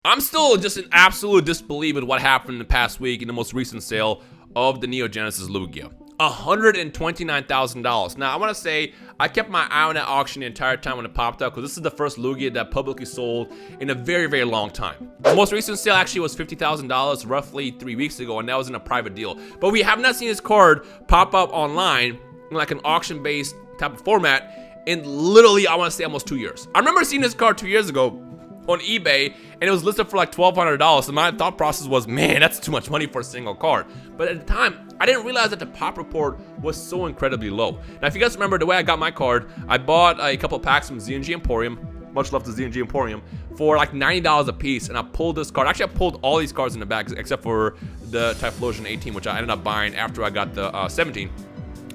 I'm still just in absolute disbelief with what happened in the past week in the most recent sale of the Neo Genesis Lugia. $129,000. Now, I want to say I kept my eye on that auction the entire time when it popped up because this is the first Lugia that publicly sold in a very, very long time. The most recent sale actually was $50,000 roughly 3 weeks ago, and that was in a private deal. But we have not seen this card pop up online in like an auction-based type of format in literally, I want to say, almost 2 years. I remember seeing this card 2 years ago on eBay, and it was listed for like $1,200. So my thought process was, man, that's too much money for a single card. But at the time, I didn't realize that the pop report was so incredibly low. Now, if you guys remember the way I got my card, I bought a couple packs from Z&G Emporium, much love to Z&G Emporium, for like $90 a piece, and I pulled this card. Actually, I pulled all these cards in the bag except for the Typhlosion 18, which I ended up buying after I got the 17.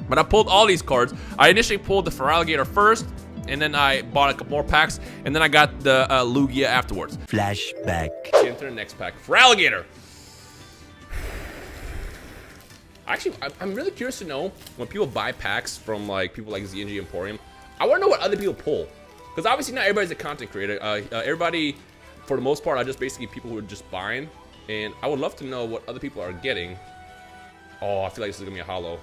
But I pulled all these cards. I initially pulled the Feraligatr first, and then I bought a couple more packs, and then I got the Lugia afterwards. Flashback. Into the next pack. Feraligatr. Actually, I'm really curious to know when people buy packs from like people like Z&G Emporium. I want to know what other people pull, because obviously not everybody's a content creator. Everybody, for the most part, are just basically people who are just buying, and I would love to know what other people are getting. Oh, I feel like this is gonna be a hollow.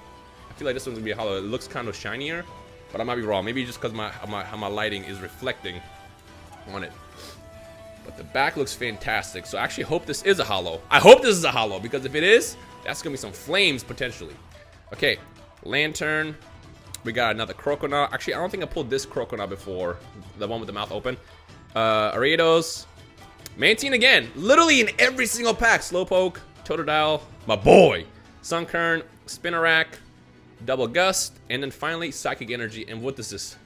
I feel like this one's gonna be a hollow. It looks kind of shinier, but I might be wrong. Maybe just because my lighting is reflecting on it. But the back looks fantastic. So I actually hope this is a hollow. I hope this is a hollow, because if it is, that's gonna be some flames potentially. Okay, Lantern. We got another Croconaut. Actually, I don't think I pulled this Croconaut before. The one with the mouth open. Ariados. Mantine again. Literally in every single pack. Slowpoke, Totodile, my boy. Sunkern, Spinarak, Double Gust, and then finally Psychic Energy. And what is this?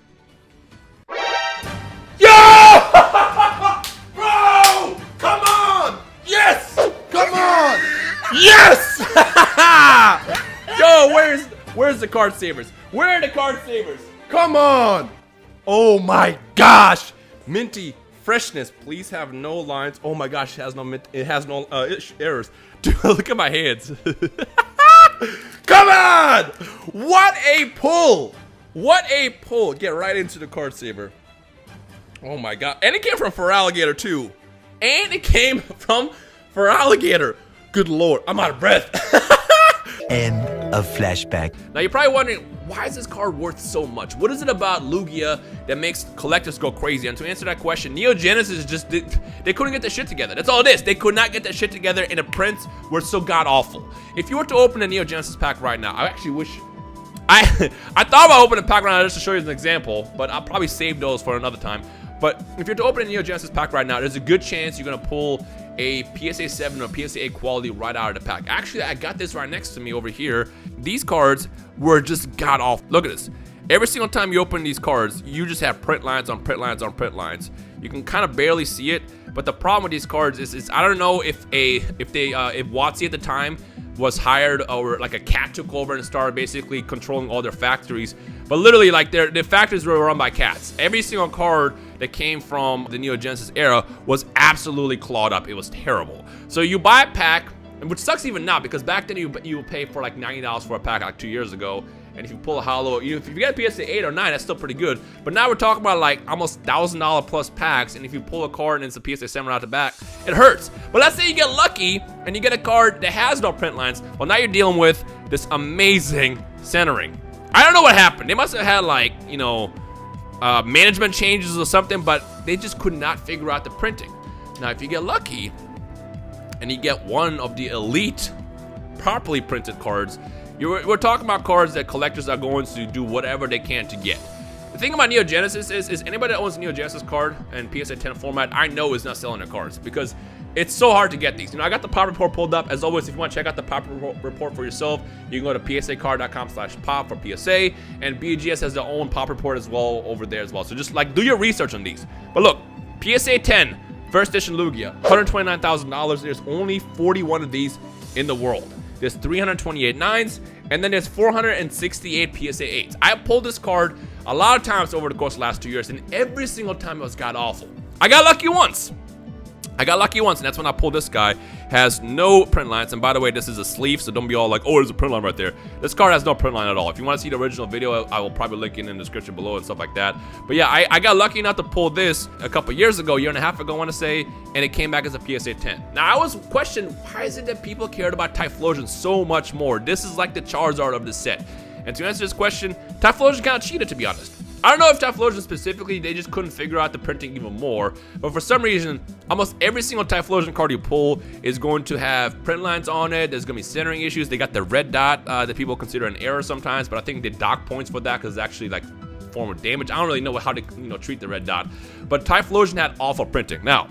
Yo! Bro! Come on! Yes! Come on! Yes! Yo, where's the card savers? Where are the card savers? Come on! Oh my gosh! Minty freshness. Please have no lines. Oh my gosh, it has no mint. It has no errors. Dude, look at my hands. Come on! What a pull! What a pull! Get right into the card saver. Oh my god. And it came from Feraligatr too. And it came from Feraligatr. Good lord. I'm out of breath. End of flashback. Now you're probably wondering, why is this card worth so much? What is it about Lugia that makes collectors go crazy? And to answer that question, Neo Genesis just they couldn't get their shit together. That's all it is. They could not get their shit together, and the prints were so god awful. If you were to open a Neo Genesis pack right now, I actually wish I thought about opening a pack right now just to show you an example, but I'll probably save those for another time. But if you're to open a Neo Genesis pack right now, there's a good chance you're gonna pull a PSA 7 or PSA 8 quality right out of the pack. Actually, I got this right next to me over here. These cards were just god awful. Look at this. Every single time you open these cards, you just have print lines on print lines on print lines. You can kind of barely see it, but the problem with these cards is I don't know if WotC at the time was hired or like a cat took over and started basically controlling all their factories. But literally, like their factories were run by cats. Every single card that came from the Neo Genesis era was absolutely clawed up. It was terrible. So you buy a pack, which sucks even now, because back then you would pay for like $90 for a pack like 2 years ago. And if you pull a hollow, if you get a PSA 8 or 9, that's still pretty good. But now we're talking about like almost $1,000 plus packs, and if you pull a card and it's a PSA 7 out the back, it hurts. But let's say you get lucky and you get a card that has no print lines. Well, now you're dealing with this amazing centering. I don't know what happened. They must have had like, you know, management changes or something, but they just could not figure out the printing. Now, if you get lucky and you get one of the elite properly printed cards, we're talking about cards that collectors are going to do whatever they can to get. The thing about Neo Genesis is anybody that owns a Neo Genesis card and PSA 10 format, I know is not selling their cards because it's so hard to get these. You know, I got the pop report pulled up. As always, if you want to check out the pop report for yourself, you can go to psacard.com/pop for PSA, and BGS has their own pop report as well over there as well. So just like do your research on these. But look, PSA 10 first edition Lugia, $129,000. There's only 41 of these in the world. There's 328 9s, and then there's 468 PSA 8s. I pulled this card a lot of times over the course of the last 2 years, and every single time it was god awful. I got lucky once. I got lucky once, and that's when I pulled this guy. Has no print lines, and by the way, this is a sleeve, so don't be all like, oh, there's a print line right there. This card has no print line at all. If you want to see the original video, I will probably link it in the description below and stuff like that. But yeah, I got lucky enough to pull this a couple years ago, year and a half ago, I want to say, and it came back as a PSA 10. Now, I was questioning, why is it that people cared about Typhlosion so much more? This is like the Charizard of the set. And to answer this question, Typhlosion kind of cheated, to be honest. I don't know if Typhlosion specifically, they just couldn't figure out the printing even more, but for some reason, almost every single Typhlosion card you pull is going to have print lines on it. There's going to be centering issues. They got the red dot that people consider an error sometimes, but I think they dock points for that because it's actually like form of damage. I don't really know how to treat the red dot, but Typhlosion had awful printing. Now,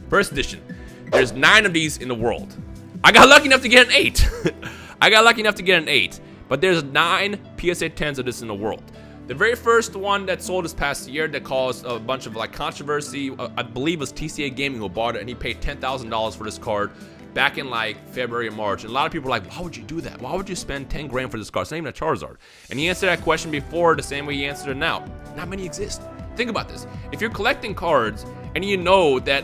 first edition, there's 9 of these in the world. I got lucky enough to get an 8. I got lucky enough to get an 8, but there's 9 PSA 10s of this in the world. The very first one that sold this past year that caused a bunch of like controversy, I believe was TCA Gaming who bought it, and he paid $10,000 for this card back in like February or March. And a lot of people were like, why would you do that? Why would you spend 10 grand for this card? It's not even a Charizard. And he answered that question before the same way he answered it now. Not many exist. Think about this. If you're collecting cards and you know that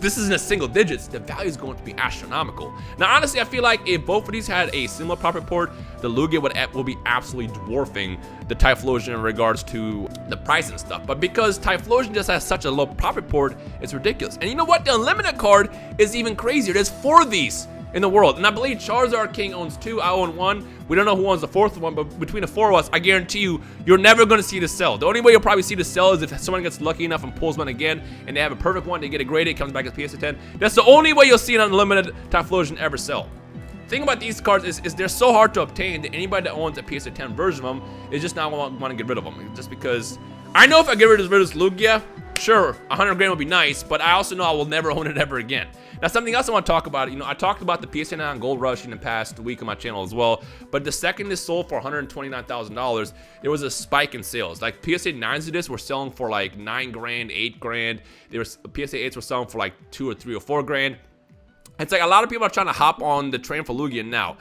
this isn't a single digits, the value is going to be astronomical. Now, honestly, I feel like if both of these had a similar property port, the Lugia will be absolutely dwarfing the Typhlosion in regards to the price and stuff. But because Typhlosion just has such a low property port, it's ridiculous. And you know what? The Unlimited card is even crazier. There's 4 of these in the world, and I believe Charizard King owns 2, I own 1. We don't know who owns the 4th one, but between the 4 of us, I guarantee you're never going to see this sell. The only way you'll probably see this sell is if someone gets lucky enough and pulls one again, and they have a perfect one, they get it graded, it comes back as PSA 10. That's the only way you'll see an Unlimited Typhlosion ever sell. The thing about these cards is they're so hard to obtain that anybody that owns a PSA 10 version of them is just not want to get rid of them. Just because I know if I get rid of this Lugia, sure, 100 grand would be nice, but I also know I will never own it ever again. Now, something else I want to talk about, I talked about the PSA 9 Gold Rush in the past week on my channel as well, but the second this sold for $129,000, there was a spike in sales. Like, PSA 9s of this were selling for like 9 grand, 8 grand. There was PSA 8s were selling for like 2 or 3 or 4 grand. It's like a lot of people are trying to hop on the train for Lugia now.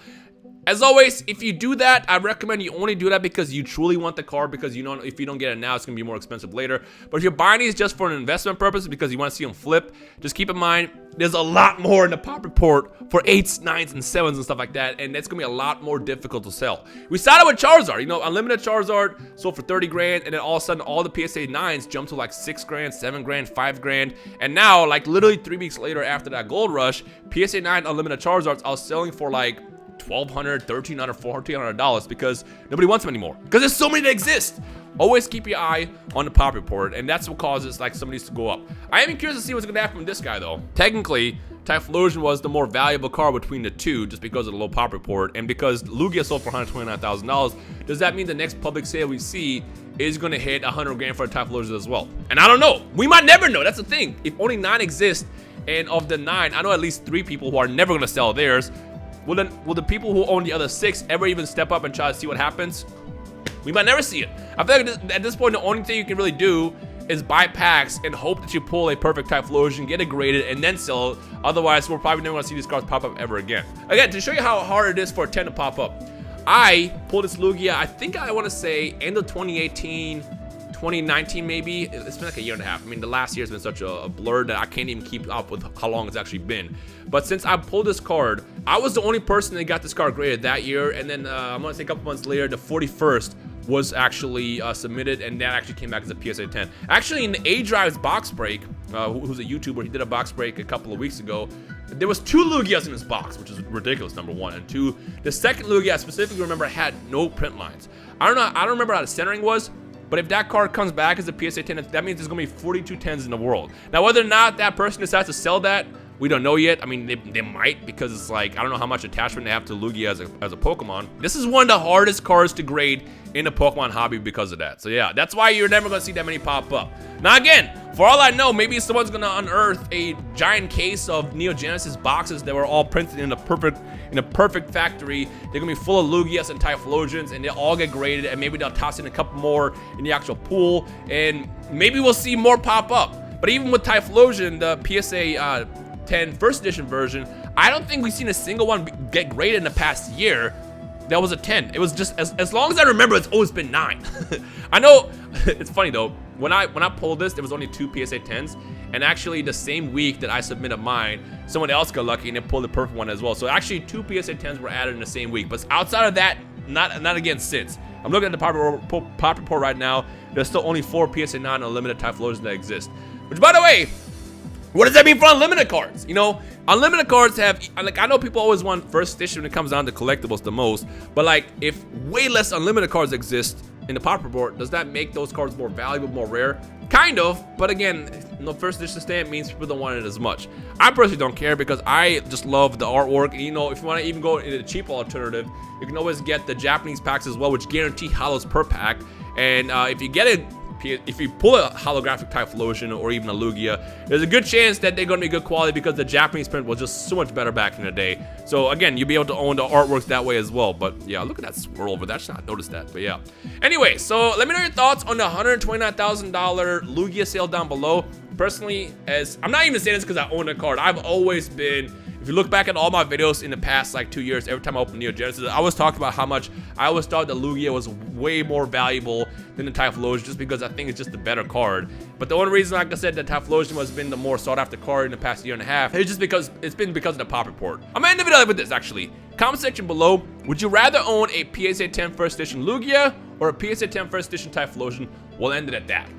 As always, if you do that, I recommend you only do that because you truly want the card, because you know if you don't get it now, it's going to be more expensive later. But if you're buying these just for an investment purpose because you want to see them flip, just keep in mind, there's a lot more in the pop report for 8s, 9s, and 7s and stuff like that, and it's going to be a lot more difficult to sell. We started with Charizard. Unlimited Charizard sold for 30 grand, and then all of a sudden, all the PSA 9s jumped to like 6 grand, 7 grand, 5 grand, and now, like literally 3 weeks later after that Gold Rush, PSA 9 Unlimited Charizards are selling for like $1,200, $1,300, $1,400 because nobody wants them anymore. Because there's so many that exist. Always keep your eye on the pop report, and that's what causes like some of these to go up. I am curious to see what's going to happen with this guy though. Technically, Typhlosion was the more valuable card between the two just because of the low pop report, and because Lugia sold for $129,000, does that mean the next public sale we see is going to hit 100 grand for a Typhlosion as well? And I don't know. We might never know. That's the thing. If only 9 exist, and of the 9, I know at least 3 people who are never going to sell theirs. Will the people who own the other 6 ever even step up and try to see what happens? We might never see it. I feel like at this point, the only thing you can really do is buy packs and hope that you pull a perfect Typhlosion, get it graded, and then sell it. Otherwise, we're probably never going to see these cards pop up ever again. Again, to show you how hard it is for a 10 to pop up, I pulled this Lugia, I think I want to say end of 2018, 2019 maybe. It's been like a year and a half. I mean, the last year has been such a blur that I can't even keep up with how long it's actually been. But since I pulled this card, I was the only person that got this card graded that year. And then I'm gonna say a couple months later, the 41st was actually submitted, and that actually came back as a PSA 10. Actually, in the A-Drive's box break, who's a YouTuber, he did a box break a couple of weeks ago. There was 2 Lugias in this box, which is ridiculous, number 1. And 2, the second Lugia I specifically remember had no print lines. I don't remember how the centering was, but if that card comes back as a PSA 10, that means there's going to be 42 10s in the world. Now, whether or not that person decides to sell that, we don't know yet. I mean, they might, because it's like, I don't know how much attachment they have to Lugia as a Pokemon. This is one of the hardest cards to grade in the Pokemon hobby because of that. So yeah, that's why you're never going to see that many pop up. Now again, for all I know, maybe someone's going to unearth a giant case of Neo Genesis boxes that were all printed in a perfect factory. They're going to be full of Lugias and Typhlosions, and they'll all get graded, and maybe they'll toss in a couple more in the actual pool, and maybe we'll see more pop up. But even with Typhlosion, the PSA 10 first edition version, I don't think we've seen a single one get graded in the past year that was a 10. It was just, as long as I remember, it's always been 9. I know It's funny though. When I pulled this, there was only 2 PSA 10s, and actually the same week that I submitted mine, someone else got lucky and they pulled the perfect one as well. So actually 2 PSA 10s were added in the same week. But outside of that, not again since. I'm looking at the pop report right now. There's still only 4 PSA 9 unlimited Typhlosion that exist. Which, by the way, what does that mean for unlimited cards? You know, unlimited cards have, like, I know people always want first edition when it comes down to collectibles the most, but like, if way less unlimited cards exist in the pop report, does that make those cards more valuable, more rare? Kind of, but again, no first edition stamp means people don't want it as much. I personally don't care because I just love the artwork. And, you know, if you want to even go in a cheaper alternative, you can always get the Japanese packs as well, which guarantee hollows per pack. And if you get it, if you pull a holographic Typhlosion or even a Lugia, there's a good chance that they're going to be good quality because the Japanese print was just so much better back in the day. So again, you'll be able to own the artworks that way as well. But yeah, look at that swirl over there. I should not notice that. But yeah. Anyway, so let me know your thoughts on the $129,000 Lugia sale down below. Personally, as I'm not even saying this because I own a card. I've always been, if you look back at all my videos in the past like 2 years, every time I open Neo Genesis, I always talked about how much I always thought the Lugia was way more valuable than the Typhlosion, just because I think it's just the better card. But the only reason, like I said, that Typhlosion has been the more sought after card in the past year and a half is just because it's been because of the pop report. I'm gonna end the video with this actually. Comment section below, would you rather own a PSA 10 first edition Lugia or a PSA 10 first edition Typhlosion? We'll end it at that.